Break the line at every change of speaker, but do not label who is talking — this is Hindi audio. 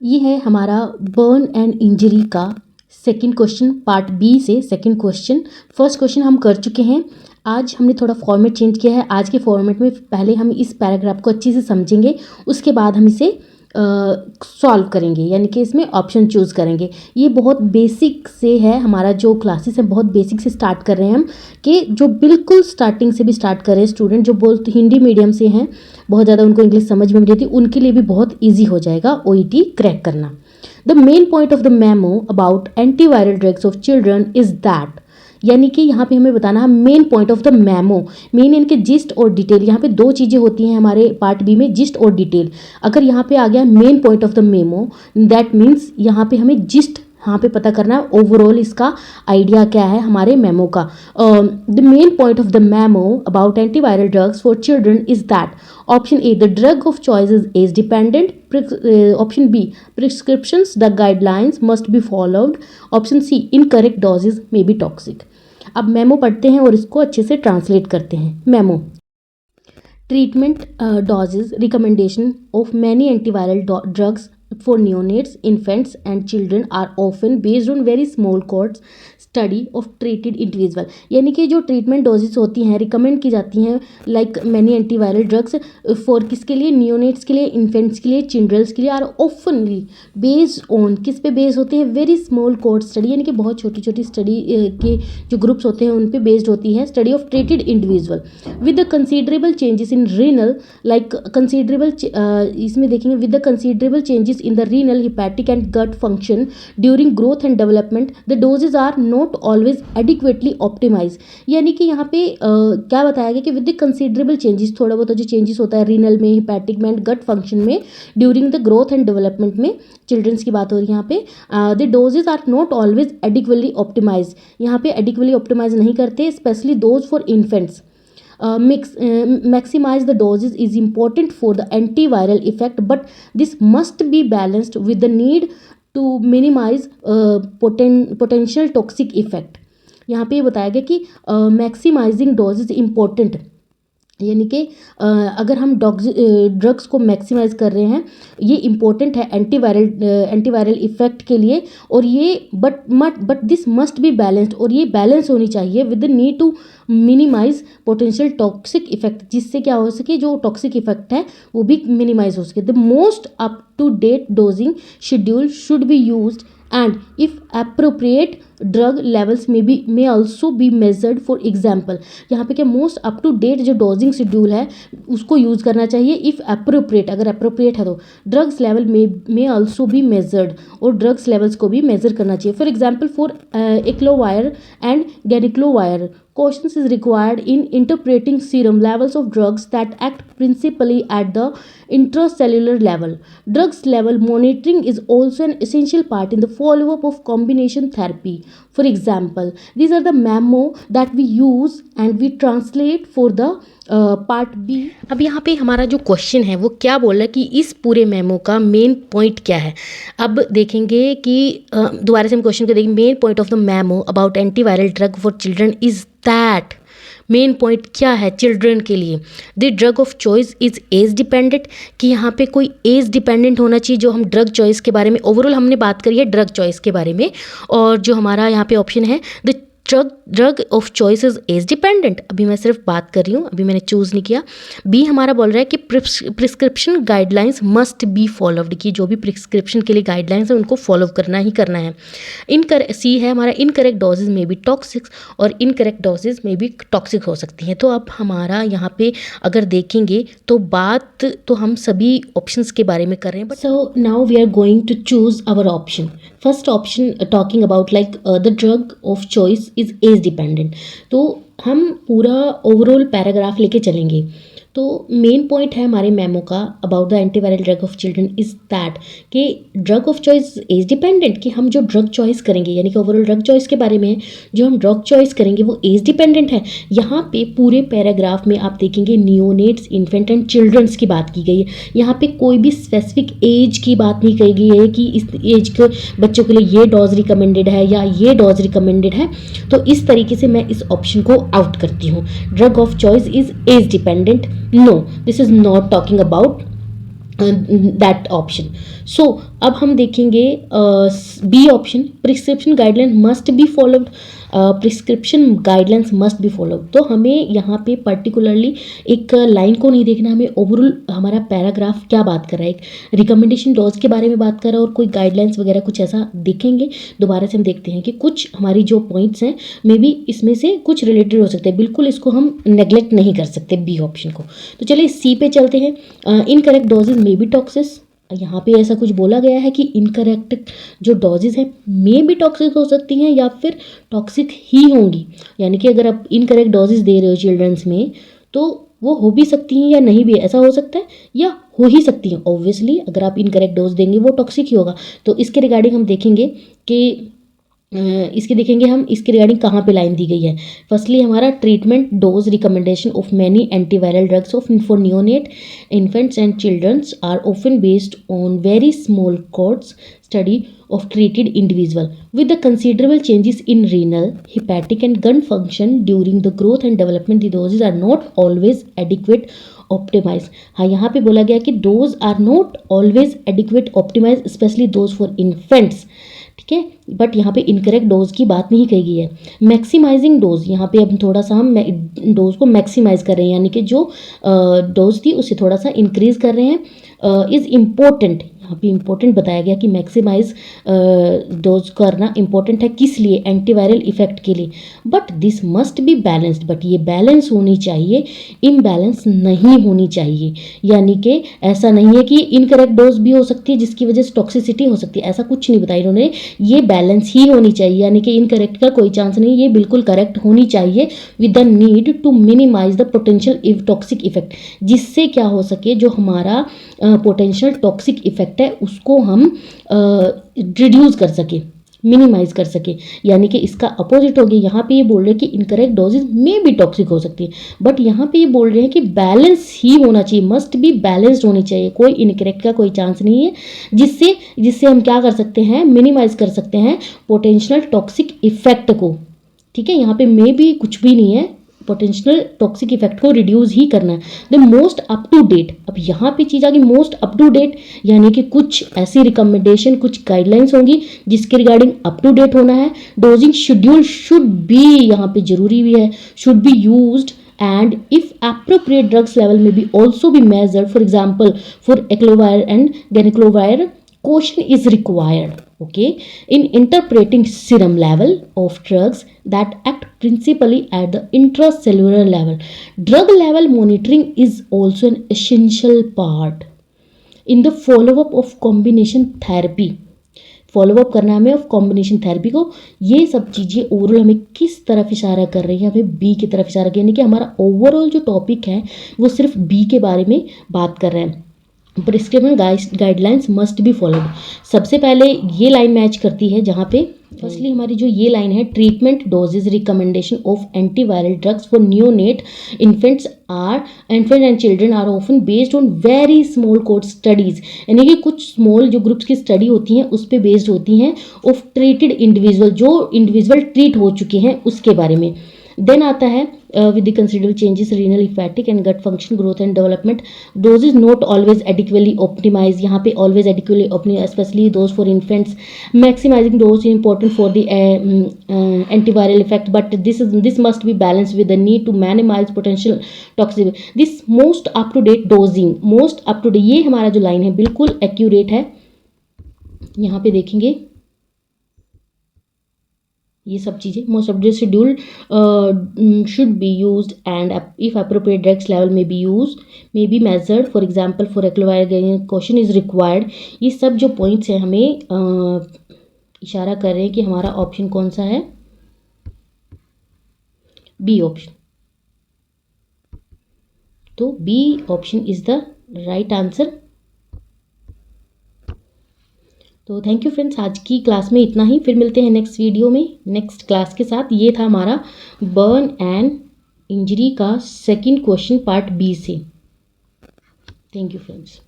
ये है हमारा बर्न एंड इंजरी का सेकंड क्वेश्चन, पार्ट बी से सेकंड क्वेश्चन। फर्स्ट क्वेश्चन हम कर चुके हैं। आज हमने थोड़ा फॉर्मेट चेंज किया है। आज के फॉर्मेट में पहले हम इस पैराग्राफ को अच्छे से समझेंगे, उसके बाद हम इसे सॉल्व करेंगे, यानी कि इसमें ऑप्शन चूज़ करेंगे। ये बहुत बेसिक से है, हमारा जो क्लासेस है बहुत बेसिक से स्टार्ट कर रहे हैं हम, कि जो बिल्कुल स्टार्टिंग से भी स्टार्ट कर रहे हैं स्टूडेंट जो बोलते हिंदी मीडियम से हैं, बहुत ज़्यादा उनको इंग्लिश समझ में नहीं आती, उनके लिए भी बहुत ईजी हो जाएगा ओईटी क्रैक करना। The main point of the memo about antiviral drugs of children is that, यानी कि यहाँ पे हमें बताना है main point of the memo. Main इनके जिस्ट और डिटेल, यहाँ पे दो चीज़ें होती हैं हमारे पार्ट बी में, जिस्ट और डिटेल। अगर यहाँ पे आ गया main point of the memo, that means यहाँ पे हमें जिस्ट यहाँ पे पता करना है, ओवरऑल इसका आइडिया क्या है हमारे मेमो का। The main point of the memo about antiviral drugs for children is that, option A the drug of choice is age dependent, option B prescriptions the guidelines must be followed, option C incorrect doses may be toxic. अब मेमो पढ़ते हैं और इसको अच्छे से ट्रांसलेट करते हैं। Memo: treatment doses recommendation of many antiviral drugs for neonates, infants and children are often based on very small cohorts study of treated individual, यानी कि जो ट्रीटमेंट डोजेस होती हैं रिकमेंड की जाती हैं like many antiviral drugs for किसके लिए, नियोनेट्स के लिए, इन्फेंट्स के लिए, चिल्ड्रंस के लिए, आर ऑफनली बेस्ड ऑन, किस पे बेस्ड होती है, वेरी स्मॉल कोहॉर्ट स्टडी, यानी कि बहुत छोटी छोटी स्टडी के जो ग्रुप्स होते हैं उन पे बेस्ड होती है study of treated individual with the considerable changes in renal, like considerable इसमें देखेंगे with the considerable changes in the renal, hepatic and gut function during growth and development, the doses are not always adequately optimize, यानी कि यहाँ पे क्या बताया गया कि विद द कंसीडरेबल चेंजेस, थोड़ा बहुत जो चेंजेस होता है रीनल में, हिपैटिक में एंड गट फंक्शन में during the growth and development में, चिल्ड्रंस की बात हो रही है यहाँ पे, the doses are not always adequately optimize, यहाँ पे एडिक्वेटली ऑप्टिमाइज नहीं करते, specially those for infants. Maximize the doses is important for the antiviral effect, but this must be balanced with the need to minimize potential toxic effect। यहाँ पे ये बताया गया कि मैक्सिमाइजिंग डोजेज इम्पोर्टेंट, यानी कि अगर हम ड्रग्स को मैक्सिमाइज कर रहे हैं ये इम्पोर्टेंट है एंटीवायरल इफेक्ट के लिए, और ये but this must be balanced, और ये बैलेंस होनी चाहिए with the need to minimize potential toxic effect, जिससे क्या हो सके जो टॉक्सिक इफेक्ट है वो भी मिनिमाइज हो सके। The most up to date dosing schedule should be used and if appropriate drug levels may also be measured, for example यहाँ पे क्या मोस्ट अप टू डेट जो डोजिंग शेड्यूल है उसको यूज़ करना चाहिए, इफ़ अप्रोप्रिएट, अगर अप्रोप्रिएट है तो ड्रग्स लेवल में आल्सो बी मेजर्ड, और ड्रग्स लेवल्स को भी मेजर करना चाहिए। For example for acyclovir and ganciclovir caution is required in interpreting serum levels of drugs that act principally at the intracellular level. Drugs level monitoring is also an essential part in the follow-up of combination therapy. For example, these are the memo that we use and we translate for the part B. अब यहाँ पे हमारा जो क्वेश्चन है वो क्या बोल रहा है कि इस पूरे मेमो का मेन पॉइंट क्या है। अब देखेंगे कि दोबारा से हम क्वेश्चन को देखेंगे, main point of the memo about antiviral drug for children is that, main point क्या है चिल्ड्रन के लिए। The drug of choice is age dependent, कि यहाँ पे कोई एज डिपेंडेंट होना चाहिए। जो हम ड्रग चॉइस के बारे में ओवरऑल हमने बात करी है ड्रग चॉइस के बारे में, और जो हमारा यहाँ पे ऑप्शन है the drug of choice is age dependent, अभी मैं सिर्फ बात कर रही हूँ, अभी मैंने चूज़ नहीं किया। बी हमारा बोल रहा है कि prescription guidelines must be followed, कि जो भी प्रिस्क्रिप्शन के लिए गाइडलाइंस है उनको फॉलो करना ही करना है। सी है हमारा इनकरेक्ट डोजेज में भी टॉक्सिक, और इनकरेक्ट डोजेज में भी टॉक्सिक हो सकती हैं। तो अब हमारा यहाँ पे अगर देखेंगे तो बात तो हम सभी ऑप्शंस के बारे में कर रहे हैं, but so now we are going to choose our option. First option talking about like the drug of choice is age dependent, तो हम पूरा ओवरऑल पैराग्राफ लेके चलेंगे। तो मेन पॉइंट है हमारे मेमो का about the antiviral drug of children is that कि drug of choice age dependent, कि हम जो ड्रग चॉइस करेंगे यानी कि ओवरऑल ड्रग चॉइस के बारे में जो हम ड्रग चॉइस करेंगे वो एज डिपेंडेंट है। यहाँ पे पूरे पैराग्राफ में आप देखेंगे नियोनेट्स, इन्फेंट एंड चिल्ड्रंस की बात की गई है। यहाँ पे कोई भी स्पेसिफिक एज की बात नहीं कही गई है कि इस एज के बच्चों के लिए ये डोज रिकमेंडेड है या ये डोज रिकमेंडेड है। तो इस तरीके से मैं इस ऑप्शन को आउट करती हूँ। Drug of choice is age dependent, no, this is not talking about that option. So अब हम देखेंगे B option, prescription guideline must be followed. Prescription guidelines must be followed. तो हमें यहाँ पे पर्टिकुलरली एक लाइन को नहीं देखना, हमें ओवरऑल हमारा पैराग्राफ क्या बात कर रहा है. एक रिकमेंडेशन डोज के बारे में बात कर रहा है और कोई गाइडलाइंस वगैरह कुछ ऐसा देखेंगे. दोबारा से हम देखते हैं कि कुछ हमारी जो पॉइंट्स हैं मे बी इसमें से कुछ रिलेटेड हो सकते हैं. बिल्कुल इसको हम नेग्लेक्ट नहीं कर सकते बी ऑप्शन को. तो चलिए सी पे चलते हैं. Incorrect doses may be toxic. यहाँ पे ऐसा कुछ बोला गया है कि इनकरेक्ट जो डोजेज हैं मे बी टॉक्सिक हो सकती हैं या फिर टॉक्सिक ही होंगी. यानी कि अगर आप इनकरेक्ट डोजेज दे रहे हो चिल्ड्रंस में तो वो हो भी सकती हैं या नहीं भी, ऐसा हो सकता है या हो ही सकती हैं. ऑब्वियसली अगर आप इनकरेक्ट डोज देंगे वो टॉक्सिक ही होगा. तो इसके रिगार्डिंग हम देखेंगे कि हम इसके रिगार्डिंग कहाँ पे लाइन दी गई है. फर्स्टली हमारा treatment dose recommendation of many antiviral drugs of for neonate infants and childrens are often based on very small cohorts study of treated individual with the considerable changes in renal, hepatic and gun function during the growth and development. The doses are not always adequate optimized. हाँ, यहाँ पे बोला गया कि dose are not always adequate optimized especially those for infants. ठीक है, बट यहाँ पे इनकरेक्ट डोज की बात नहीं कही गई है. मैक्सिमाइजिंग डोज, यहाँ पे अब थोड़ा सा हम डोज को मैक्सिमाइज कर रहे हैं, यानी कि जो डोज थी उससे थोड़ा सा इंक्रीज कर रहे हैं. इज़ इम्पोर्टेंट, यहाँ पे इम्पोर्टेंट बताया गया कि मैक्सिमाइज डोज करना इम्पोर्टेंट है. किस लिए? एंटीवायरल इफेक्ट के लिए. But this must be balanced. But ये बैलेंस होनी चाहिए, इम्बैलेंस नहीं होनी चाहिए. यानी कि ऐसा नहीं है कि इनकरेक्ट डोज भी हो सकती है जिसकी वजह से टॉक्सिसिटी हो सकती है, ऐसा कुछ नहीं बताया इन्होंने. ये बैलेंस ही होनी चाहिए, यानी कि इनकरेक्ट का कोई चांस नहीं, ये बिल्कुल करेक्ट होनी चाहिए with the need to minimize the potential toxic effect. जिससे क्या हो सके, जो हमारा पोटेंशियल टॉक्सिक इफेक्ट है उसको हम रिड्यूस कर सके, मिनिमाइज कर सके. यानी कि इसका अपोजिट हो गया. यहाँ पे ये बोल रहे हैं कि इनकरेक्ट डोजेज में भी टॉक्सिक हो सकती है, बट यहाँ पे ये बोल रहे हैं कि बैलेंस ही होना चाहिए, मस्ट बी बैलेंस्ड होनी चाहिए. कोई इनकरेक्ट का कोई चांस नहीं है, जिससे हम क्या कर सकते हैं, मिनिमाइज कर सकते हैं पोटेंशियल टॉक्सिक इफेक्ट को. ठीक है, यहाँ पे में भी कुछ भी नहीं है, पोटेंशियल टॉक्सिक इफेक्ट को रिड्यूस ही करना है. The most up to date, अब यहाँ पे चीज़ आ गई मोस्ट अप टू डेट, यानी कि कुछ ऐसी रिकमेंडेशन, कुछ गाइडलाइंस होंगी जिसके रिगार्डिंग अप टू डेट होना है. डोजिंग शेड्यूल शुड बी, यहाँ पे जरूरी भी है, should be used and if appropriate drugs level may be also be measured. For example, for eclovir and geniculovir caution is required, okay, in interpreting serum level of drugs that act principally at the intracellular level. Drug level monitoring is also an essential part in the follow up of combination therapy. Follow up करना है हमें ऑफ कॉम्बिनेशन थेरेपी को. ये सब चीज़ें ओवरऑल हमें किस तरफ इशारा कर रही है, हमें बी की तरफ इशारा किया, यानी कि हमारा ओवरऑल जो टॉपिक है वो सिर्फ बी के बारे में बात कर रहे हैं. Prescription guidelines must be followed. सबसे पहले ये लाइन मैच करती है जहाँ पे फर्स्टली हमारी जो ये लाइन है, treatment doses recommendation of antiviral drugs for neonate infants and children are often based on very small cohort studies. यानी कि कुछ स्मॉल जो ग्रुप्स की स्टडी होती हैं उस पर बेस्ड होती हैं. ऑफ ट्रीटेड इंडिविजुअल, जो इंडिविजुअल ट्रीट हो चुके हैं उसके बारे में. देन आता है with the considerable changes renal, hepatic and gut function, growth and development. Doses not always adequately optimized. यहाँ पे always adequately optimized, especially those for infants. Maximizing dose is important for the antiviral effect, but this must be balanced with the need to minimize potential toxicity. This most up to date dosing, most up to date, ये हमारा जो लाइन है बिल्कुल एक्यूरेट है. यहाँ पे देखेंगे ये सब चीज़ें. Most of the schedule should be used and if appropriate drugs level में be use may be measured. For example for acyclovir question is required. ये सब जो पॉइंट्स हैं हमें इशारा कर रहे हैं कि हमारा ऑप्शन कौन सा है, बी ऑप्शन. तो B option is the right answer. तो थैंक यू फ्रेंड्स, आज की क्लास में इतना ही. फिर मिलते हैं नेक्स्ट वीडियो में नेक्स्ट क्लास के साथ. ये था हमारा बर्न एंड इंजरी का सेकंड क्वेश्चन पार्ट बी से. Thank you friends.